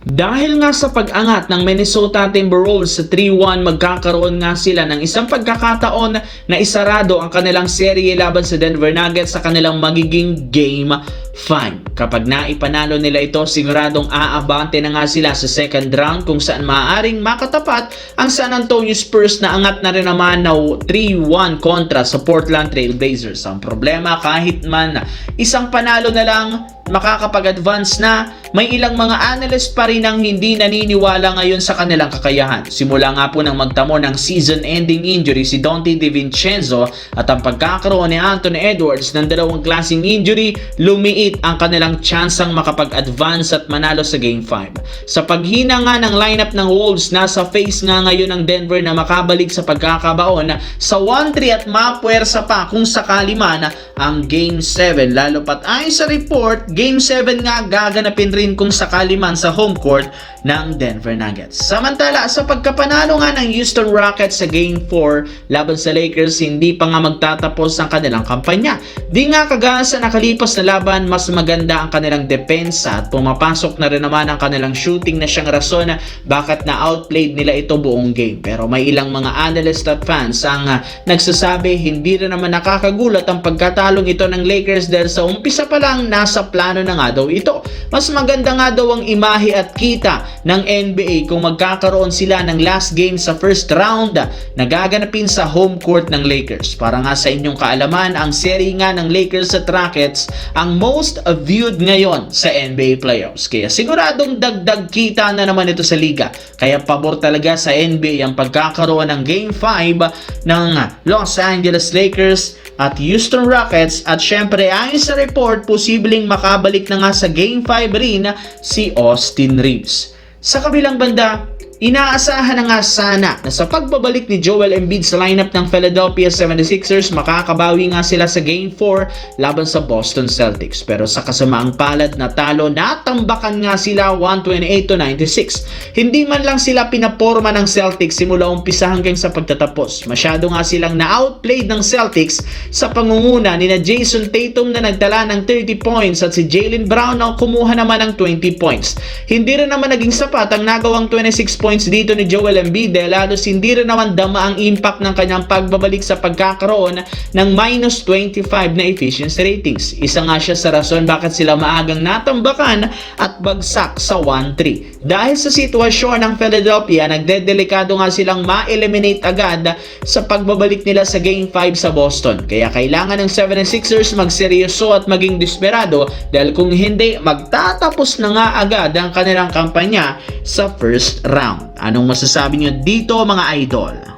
Dahil nga sa pag-angat ng Minnesota Timberwolves sa 3-1, magkakaroon nga sila ng isang pagkakataon na isarado ang kanilang serye laban sa Denver Nuggets sa kanilang magiging Game 5. Kapag naipanalo nila ito, siguradong aabante na nga sila sa second round kung saan maaaring makatapat ang San Antonio Spurs na angat na rin naman na 3-1 kontra sa Portland Trail Blazers. Ang problema, kahit man isang panalo na lang makakapag-advance na, may ilang mga analyst pa rin ang hindi naniniwala ngayon sa kanilang kakayahan. Simula nga po nang magtamo ng season-ending injury si Donte DiVincenzo at ang pagkakaroon ni Anthony Edwards ng dalawang klaseng injury, lumiit ang kanilang tsansang makapag-advance at manalo sa Game 5. Sa paghina nga ng lineup ng Wolves, nasa face nga ngayon ng Denver na makabalik sa pagkakabaon sa 1-3 at mapuwersa pa kung sakali man ang Game 7. Lalo pat ayon sa report, Game 7 nga gaganapin rin kung sakali man sa home court ng Denver Nuggets. Samantala, sa pagkapanalo nga ng Houston Rockets sa Game 4 laban sa Lakers, hindi pa nga magtatapos ang kanilang kampanya. Di nga kagaya sa nakalipas na laban, mas maganda ang kanilang depensa at pumapasok na rin naman ang kanilang shooting na siyang rason bakit na-outplayed nila ito buong game. Pero may ilang mga analyst at fans ang nagsasabi hindi rin naman nakakagulat ang pagkatalong ito ng Lakers dahil sa umpisa pa lang nasa plano na nga daw ito. Mas maganda nga daw ang imahe at kita ng NBA kung magkakaroon sila ng last game sa first round na gaganapin sa home court ng Lakers. Para nga sa inyong kaalaman, ang serie nga ng Lakers at Rockets ang most viewed ngayon sa NBA playoffs. Kaya siguradong dagdag kita na naman ito sa liga. Kaya pabor talaga sa NBA ang pagkakaroon ng Game 5 ng Los Angeles Lakers at Houston Rockets, at syempre ayon sa report, posibleng makabalik na nga sa Game 5 rin si Austin Reeves. Sa kabilang banda, inaasahan na nga sana na sa pagbabalik ni Joel Embiid sa lineup ng Philadelphia 76ers, makakabawi nga sila sa Game 4 laban sa Boston Celtics. Pero sa kasamaang palad na talo, natambakan nga sila 128-96. Hindi man lang sila pinaporma ng Celtics simula umpisa hanggang sa pagtatapos. Masyado nga silang na-outplayed ng Celtics sa pangunguna ni na Jason Tatum na nagtala ng 30 points at si Jaylen Brown na kumuha naman ng 20 points. Hindi rin naman naging sapat ang nagawang 26 points dito ni Joel Embiid dahil halos hindi rin naman dama ang impact ng kanyang pagbabalik sa pagkakaroon ng minus 25 na efficiency ratings. Isa nga siya sa rason bakit sila maagang natambakan at bagsak sa 1-3. Dahil sa sitwasyon ng Philadelphia, nagdedelikado nga silang ma-eliminate agad sa pagbabalik nila sa Game 5 sa Boston. Kaya kailangan ng 76ers magseryoso at maging desperado dahil kung hindi, magtatapos na nga agad ang kanilang kampanya sa first round. Anong masasabi nyo dito mga idol?